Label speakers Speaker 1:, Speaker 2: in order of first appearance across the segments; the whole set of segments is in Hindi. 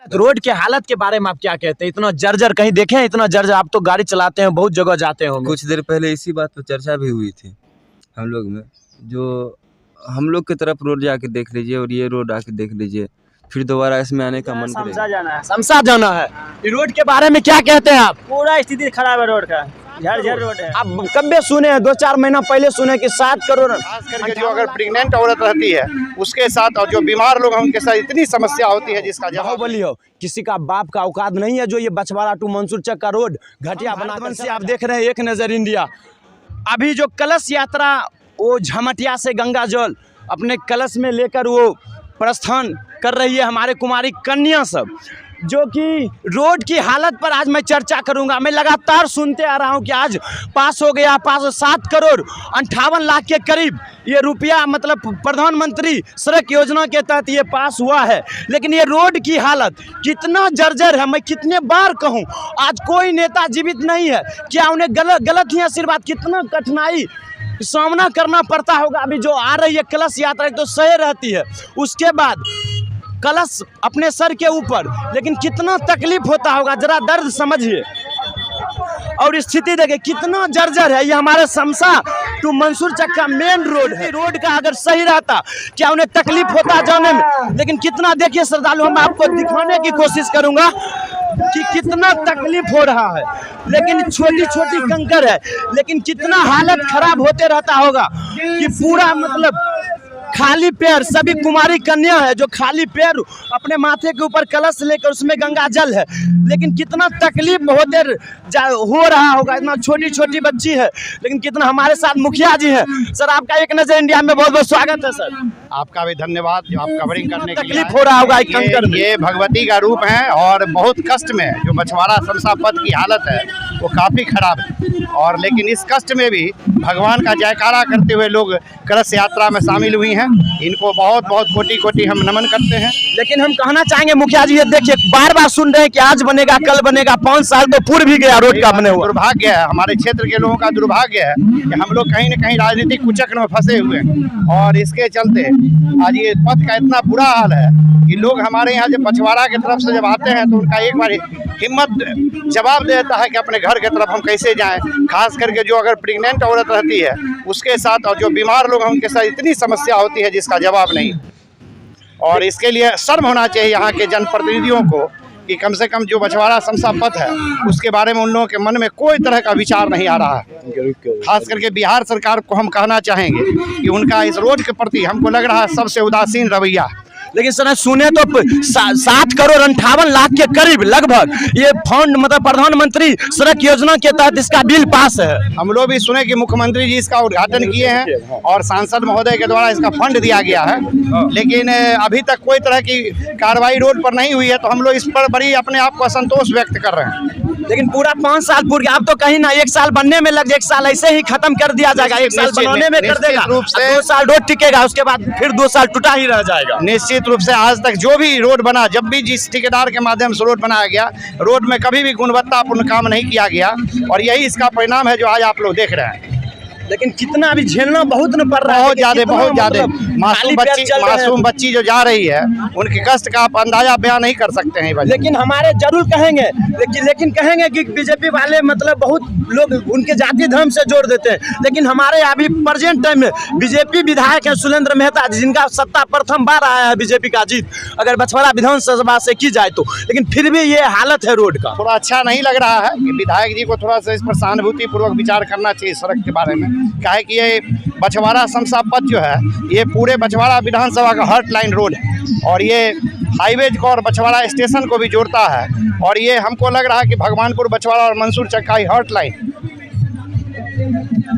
Speaker 1: रोड के हालत के बारे में आप क्या कहते हैं? इतना जर्जर कहीं देखे हैं? इतना जर्जर, आप तो गाड़ी चलाते हैं, बहुत जगह जाते हैं।
Speaker 2: कुछ देर पहले इसी बात पर चर्चा भी हुई थी हम लोग में, जो हम लोग की तरफ रोड जाके देख लीजिए और ये रोड आके देख लीजिए, फिर दोबारा इसमें आने का मन करेगा।
Speaker 1: शमशा जाना है। रोड के बारे में क्या कहते हैं आप?
Speaker 3: पूरा स्थिति खराब है रोड का, झर रोड है।
Speaker 1: आप कब सुने हैं? 2-4 महीना पहले सुने कि 7 करोड़।
Speaker 4: खास करके जो अगर प्रेग्नेंट औरत रहती है उसके साथ, और जो बीमार लोग हैं उनके साथ इतनी समस्या होती है जिसका जवाब
Speaker 1: बाहुबली हो, किसी का बाप का औकात नहीं है जो ये बछवाड़ा टू मंसूर चक का रोड घटिया बना से आप देख रहे हैं। एक नजर इंडिया, अभी जो कलश यात्रा वो झमटिया से गंगा जल अपने कलश में लेकर वो प्रस्थान कर रही है हमारे कुमारी कन्या सब, जो कि रोड की हालत पर आज मैं चर्चा करूंगा। मैं लगातार सुनते आ रहा हूं कि आज पास हो गया, 7 करोड़ 58 लाख के करीब ये रुपया, मतलब प्रधानमंत्री सड़क योजना के तहत ये पास हुआ है। लेकिन ये रोड की हालत कितना जर्जर है, मैं कितने बार कहूं, आज कोई नेता जीवित नहीं है। क्या उन्हें गलत ही आशीर्वाद, कितना कठिनाई सामना करना पड़ता होगा। अभी जो आ रही है कलश यात्रा तो सही रहती है, उसके बाद कलश अपने सर के ऊपर, लेकिन कितना तकलीफ होता होगा, जरा दर्द समझिए। और स्थिति देखिए कितना जर्जर है। ये हमारे शमशा टू मंसूर चक का मेन रोड है। रोड का अगर सही रहता क्या उन्हें तकलीफ होता जाने में, लेकिन कितना देखिए श्रद्धालु, हम आपको दिखाने की कोशिश करूंगा कि कितना तकलीफ हो रहा है। लेकिन छोटी छोटी कंकर है, लेकिन कितना हालत खराब होते रहता होगा कि पूरा मतलब खाली पैर, सभी कुमारी कन्या है जो खाली पैर अपने माथे के ऊपर कलश लेकर, उसमें गंगा जल है, लेकिन कितना तकलीफ हो रहा होगा। इतना छोटी छोटी बच्ची है, लेकिन कितना। हमारे साथ मुखिया जी हैं। सर, आपका एक नजर इंडिया में बहुत बहुत स्वागत है। सर,
Speaker 4: आपका भी धन्यवाद जो आप कवरिंग करने के लिए।
Speaker 1: तकलीफ हो रहा होगा
Speaker 4: ये भगवती का रूप है और बहुत कष्ट में जो बछवाड़ा शमशा पथ की हालत है वो काफी खराब है। और लेकिन इस कष्ट में भी भगवान का जयकारा करते हुए लोग कलश यात्रा में शामिल हुई हैं। इनको बहुत बहुत कोटि कोटि हम नमन करते हैं।
Speaker 1: लेकिन हम कहना चाहेंगे मुखिया जी, ये देखिए बार बार सुन रहे हैं कि आज बनेगा, कल बनेगा, 5 साल तो पूर्व भी गया रोड का बने हुआ।
Speaker 4: दुर्भाग्य है, हमारे क्षेत्र के लोगों का दुर्भाग्य है कि हम लोग कहीं न कहीं राजनीतिक कुचक्र में फंसे हुए हैं, और इसके चलते आज ये पथ का इतना बुरा हाल है कि लोग हमारे यहाँ जब बछवाड़ा की तरफ से जब आते हैं तो उनका एक बार हिम्मत जवाब देता है कि अपने घर की तरफ हम कैसे जाएं। खास करके जो अगर प्रेग्नेंट औरत रहती है उसके साथ, और जो बीमार लोग हैं उनके साथ इतनी समस्या होती है जिसका जवाब नहीं। और इसके लिए शर्म होना चाहिए यहाँ के जनप्रतिनिधियों को कि कम से कम जो बछवाड़ा शमशा पथ है उसके बारे में उन लोगों के मन में कोई तरह का विचार नहीं आ रहा है। खास करके बिहार सरकार को हम कहना चाहेंगे कि उनका इस रोड के प्रति हमको लग रहा है सबसे उदासीन रवैया।
Speaker 1: लेकिन सर सुने तो 7 करोड़ 58 लाख के करीब लगभग ये फंड, मतलब प्रधानमंत्री सड़क योजना के तहत इसका बिल पास है।
Speaker 4: हम लोग भी सुने कि मुख्यमंत्री जी इसका उद्घाटन किए हैं और सांसद महोदय के द्वारा इसका फंड दिया गया है, लेकिन अभी तक कोई तरह की कार्रवाई रोड पर नहीं हुई है। तो हम लोग इस पर बड़ी अपने आप को असंतोष व्यक्त कर रहे हैं।
Speaker 1: लेकिन पूरा 5 साल पूर्व, आप तो कहीं ना 1 साल बनने में लग, 1 साल ऐसे ही खत्म कर दिया जाएगा, 1 साल बनाने में कर देगा, 2 साल रोड टिकेगा, उसके बाद फिर 2 साल टूटा ही रह जाएगा।
Speaker 4: निश्चित रूप से आज तक जो भी रोड बना, जब भी जिस ठेकेदार के माध्यम से रोड बनाया गया, रोड में कभी भी गुणवत्तापूर्ण काम नहीं किया गया, और यही इसका परिणाम है जो आज आप लोग देख रहे हैं।
Speaker 1: लेकिन कितना अभी झेलना बहुत न पड़ रहा है,
Speaker 4: बहुत ज्यादा। मासूम बच्ची जो जा रही है उनके कष्ट का आप अंदाजा बयान नहीं कर सकते हैं।
Speaker 1: लेकिन हमारे जरूर कहेंगे, लेकिन कहेंगे कि बीजेपी वाले मतलब बहुत लोग उनके जाति धर्म से जोड़ देते हैं। लेकिन हमारे अभी प्रेजेंट टाइम में बीजेपी विधायक है सुरेंद्र मेहता, जिनका सत्ता प्रथम बार आया है बीजेपी का जीत, अगर बछवाड़ा विधानसभा से की जाए तो। लेकिन फिर भी ये हालत है रोड का,
Speaker 4: थोड़ा अच्छा नहीं लग रहा है कि विधायक जी को थोड़ा सा इस पर सहानुभूति पूर्वक विचार करना चाहिए सड़क के बारे में। क्या है कि ये बछवाड़ा शमशा पथ जो है ये पूरे बछवाड़ा विधानसभा का हॉट लाइन रोड है, और ये हाईवे को और बछवाड़ा स्टेशन को भी जोड़ता है, और ये हमको लग रहा है कि भगवानपुर, बछवाड़ा और मंसूर चक का हॉट लाइन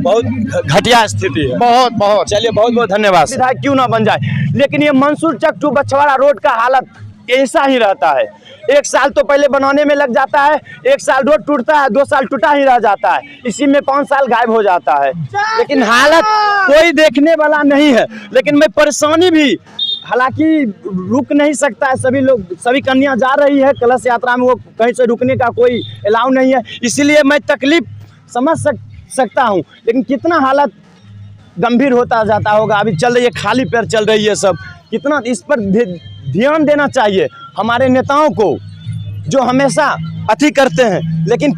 Speaker 1: बहुत घटिया स्थिति है।
Speaker 4: बहुत
Speaker 1: चलिए, बहुत बहुत धन्यवाद। विधायक क्यों ना बन जाए, लेकिन ये मंसूर चक टू बछवाड़ा रोड का हालत ऐसा ही रहता है। 1 साल तो पहले बनाने में लग जाता है, 1 साल रोड टूटता है, 2 साल टूटा ही रह जाता है, इसी में 5 साल गायब हो जाता है। लेकिन हालत कोई देखने वाला नहीं है। लेकिन मैं परेशानी भी, हालांकि रुक नहीं सकता है, सभी लोग, सभी कन्या जा रही है कलश यात्रा में, वो कहीं से रुकने का कोई अलाउ नहीं है, इसीलिए मैं तकलीफ समझ सकता हूँ। लेकिन कितना हालत गंभीर होता जाता होगा। अभी चल रही है, खाली पैर चल रही है सब, कितना इस पर ध्यान देना चाहिए। हमारे नेताओं को जो हमेशा अति करते हैं, लेकिन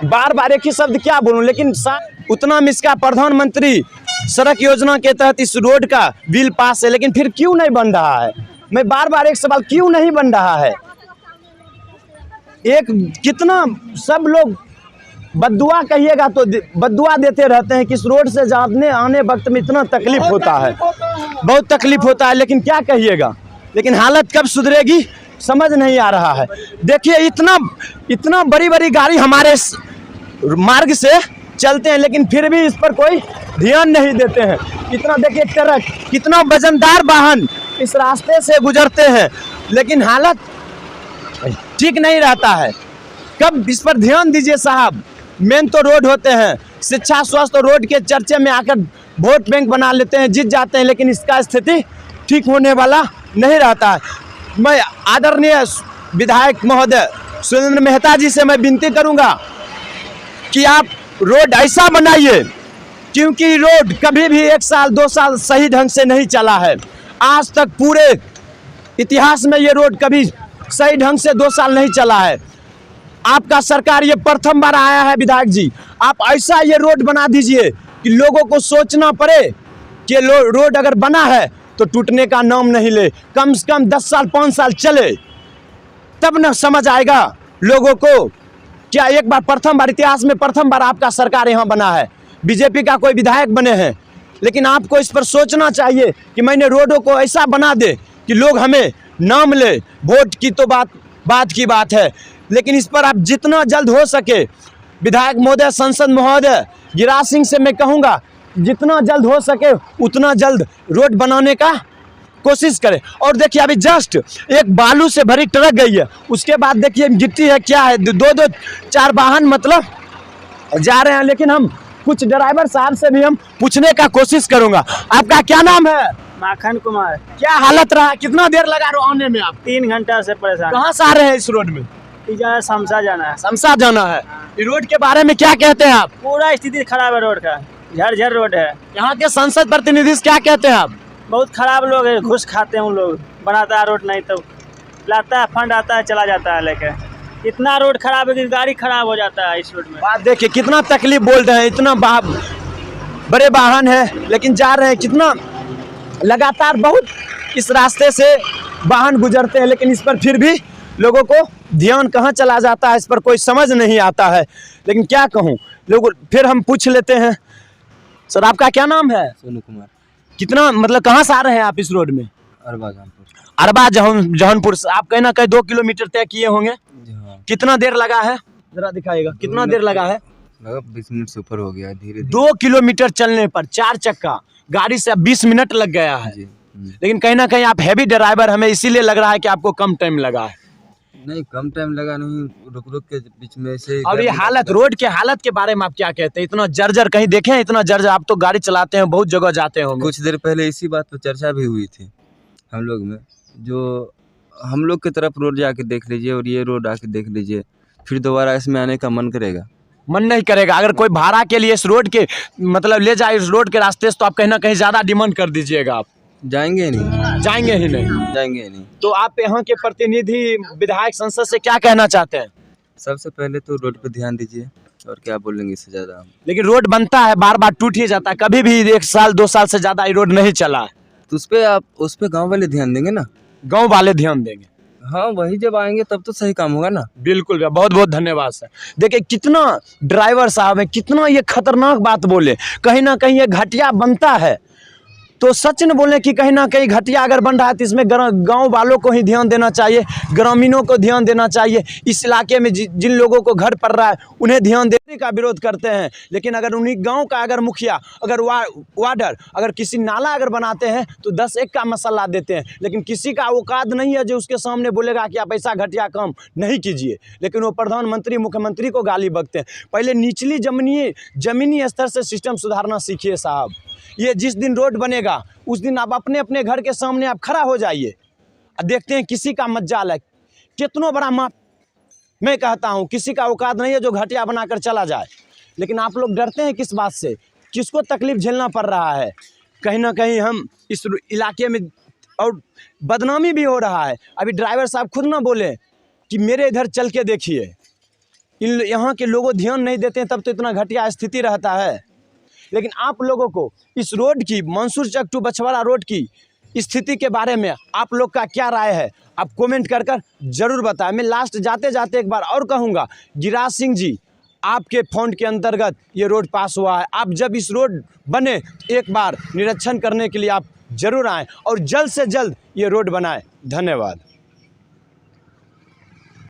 Speaker 1: बार बार एक ही शब्द क्या बोलूं, लेकिन उतना में इसका प्रधानमंत्री सड़क योजना के तहत इस रोड का बिल पास है, लेकिन फिर क्यों नहीं बन रहा है? मैं बार बार एक सवाल, क्यों नहीं बन रहा है? एक कितना सब लोग बद्दुआ कहिएगा तो बद्दुआ देते रहते हैं कि इस रोड से जाने आने वक्त में इतना तकलीफ होता है, बहुत तकलीफ होता है, लेकिन क्या कहिएगा। लेकिन हालत कब सुधरेगी समझ नहीं आ रहा है। देखिए इतना बड़ी बड़ी गाड़ी हमारे मार्ग से चलते हैं, लेकिन फिर भी इस पर कोई ध्यान नहीं देते हैं। इतना देखिए ट्रक, कितना वजनदार वाहन इस रास्ते से गुजरते हैं, लेकिन हालत ठीक नहीं रहता है। कब इस पर ध्यान दीजिए साहब। मेन तो रोड होते हैं, शिक्षा स्वास्थ्य रोड के चर्चे में आकर वोट बैंक बना लेते हैं, जीत जाते हैं, लेकिन इसका स्थिति ठीक होने वाला नहीं रहता है। मैं आदरणीय विधायक महोदय सुरेंद्र मेहता जी से मैं विनती करूंगा कि आप रोड ऐसा बनाइए, क्योंकि रोड कभी भी 1 साल 2 साल सही ढंग से नहीं चला है। आज तक पूरे इतिहास में ये रोड कभी सही ढंग से 2 साल नहीं चला है। आपका सरकार ये प्रथम बार आया है विधायक जी, आप ऐसा ये रोड बना दीजिए कि लोगों को सोचना पड़े कि रोड अगर बना है तो टूटने का नाम नहीं ले, कम से कम 10 साल 5 साल चले, तब न समझ आएगा लोगों को। क्या एक बार प्रथम बार इतिहास में प्रथम बार आपका सरकार यहाँ बना है, बीजेपी का कोई विधायक बने हैं, लेकिन आपको इस पर सोचना चाहिए कि मैंने रोडों को ऐसा बना दे कि लोग हमें नाम ले। वोट की तो बात की बात है, लेकिन इस पर आप जितना जल्द हो सके विधायक महोदय, सांसद महोदय गिरिराज सिंह से मैं कहूँगा जितना जल्द हो सके उतना जल्द रोड बनाने का कोशिश करें। और देखिए अभी जस्ट एक बालू से भरी ट्रक गई है, उसके बाद देखिए गिट्टी है, क्या है, 2-4 वाहन मतलब जा रहे हैं, लेकिन हम कुछ ड्राइवर साहब से भी हम पूछने का कोशिश करूंगा। आपका क्या नाम है?
Speaker 3: माखन कुमार।
Speaker 1: क्या हालत रहा, कितना देर लगा रहा आने में? आप
Speaker 3: 3 घंटा से परेशान।
Speaker 1: कहाँ से आ रहे हैं इस रोड में?
Speaker 3: शमशा जाना है।
Speaker 1: शमशा जाना है। इस रोड के बारे में क्या कहते हैं आप?
Speaker 3: पूरा स्थिति खराब है रोड का, झर रोड है।
Speaker 1: यहाँ के संसद प्रतिनिधि क्या कहते हैं आप?
Speaker 3: बहुत खराब लोग है, घुस खाते हैं उन लोग, बनाता है रोड, नहीं तो लाता है फंड आता है चला जाता है लेके। इतना रोड खराब है कि गाड़ी खराब हो जाता है इस रोड में।
Speaker 1: बात देखिए कितना तकलीफ बोल रहे हैं, इतना बड़े वाहन है लेकिन जा रहे हैं, कितना लगातार बहुत इस रास्ते से वाहन गुजरते हैं, लेकिन इस पर फिर भी लोगों को ध्यान कहाँ चला जाता है, इस पर कोई समझ नहीं आता है। लेकिन क्या कहूँ, लोग फिर हम पूछ लेते हैं। सर आपका क्या नाम है?
Speaker 2: सोनू कुमार।
Speaker 1: कितना मतलब कहाँ से आ रहे हैं आप इस रोड में? अरबा जौनपुर से। आप कहीं ना कहीं 2 किलोमीटर तय किए होंगे। कितना देर लगा है जरा दिखाइएगा, कितना देर लगा है?
Speaker 2: 20 मिनट से ऊपर हो गया धीरे धीरे।
Speaker 1: 2 किलोमीटर चलने पर 4 चक्का गाड़ी से 20 मिनट लग गया है। लेकिन कहीं ना कहीं आप हैवी ड्राइवर, हमें इसीलिए लग रहा है कि आपको कम टाइम लगा है।
Speaker 2: नहीं कम टाइम लगा नहीं, रुक के बीच में से।
Speaker 1: अब ये हालत, रोड के हालत के बारे में आप क्या कहते हैं? इतना जर्जर कहीं देखे हैं? इतना जर्जर, आप तो गाड़ी चलाते हैं, बहुत जगह जाते होंगे।
Speaker 2: कुछ देर पहले इसी बात पर चर्चा भी हुई थी हम लोग में, जो हम लोग की तरफ रोड जाके देख लीजिए और ये रोड आके देख लीजिए, फिर दोबारा इसमें आने का मन करेगा?
Speaker 1: मन नहीं करेगा। अगर कोई भाड़ा के लिए इस रोड के मतलब ले जाए इस रोड के रास्ते से, तो आप कहीं ना कहीं ज़्यादा डिमांड कर दीजिएगा। आप
Speaker 2: जाएंगे ही नहीं,
Speaker 1: जाएंगे ही नहीं,
Speaker 2: जाएंगे ही नहीं।
Speaker 1: तो आप यहाँ के प्रतिनिधि विधायक संसद से क्या कहना चाहते हैं?
Speaker 2: सबसे पहले तो रोड पे ध्यान दीजिए, और क्या बोलेंगे इससे ज़्यादा हम।
Speaker 1: लेकिन रोड बनता है, बार बार टूट ही जाता है, कभी भी 1 साल 2 साल से ज़्यादा ये रोड नहीं चला है।
Speaker 2: तो उस पे गाँव वाले ध्यान देंगे ना,
Speaker 1: गाँव वाले ध्यान देंगे।
Speaker 2: हाँ वही जब आएंगे तब तो सही काम होगा ना।
Speaker 1: बिल्कुल, बहुत बहुत धन्यवाद सर। देखिए कितना ड्राइवर साहब है, कितना ये खतरनाक बात बोले। कहीं ना कहीं ये घटिया बनता है, तो सच न बोले कि कहीं ना कहीं घटिया अगर बन रहा है तो इसमें गांव वालों को ही ध्यान देना चाहिए, ग्रामीणों को ध्यान देना चाहिए। इस इलाके में जिन लोगों को घर पड़ रहा है उन्हें ध्यान देने का विरोध करते हैं, लेकिन अगर उन्हीं गांव का अगर मुखिया, अगर वार्डर अगर किसी नाला अगर बनाते हैं तो 10-1 का मसला देते हैं, लेकिन किसी का औकात नहीं है जो उसके सामने बोलेगा कि आप ऐसा घटिया काम नहीं कीजिए। लेकिन वो प्रधानमंत्री मुख्यमंत्री को गाली बकते हैं। पहले निचली जमीनी स्तर से सिस्टम सुधारना सीखिए साहब। ये जिस दिन रोड बनेगा उस दिन आप अपने अपने घर के सामने आप खड़ा हो जाइए, देखते हैं किसी का मज्जाल है, कितना बड़ा मैं कहता हूँ किसी का औकात नहीं है जो घटिया बनाकर चला जाए। लेकिन आप लोग डरते हैं किस बात से? किसको तकलीफ झेलना पड़ रहा है? कहीं ना कहीं हम इस इलाके में और बदनामी भी हो रहा है। अभी ड्राइवर साहब खुद ना बोले कि मेरे इधर चल के देखिए। यहाँ के लोगों ध्यान नहीं देते हैं, तब तो इतना घटिया स्थिति रहता है। लेकिन आप लोगों को इस रोड की, मंसूर चक टू बछवाड़ा रोड की स्थिति के बारे में आप लोग का क्या राय है, आप कमेंट कर जरूर बताएं। मैं लास्ट जाते जाते एक बार और कहूँगा, गिरिराज सिंह जी, आपके फंड के अंतर्गत ये रोड पास हुआ है। आप जब इस रोड बने एक बार निरीक्षण करने के लिए आप जरूर आएँ और जल्द से जल्द ये रोड बनाएं। धन्यवाद।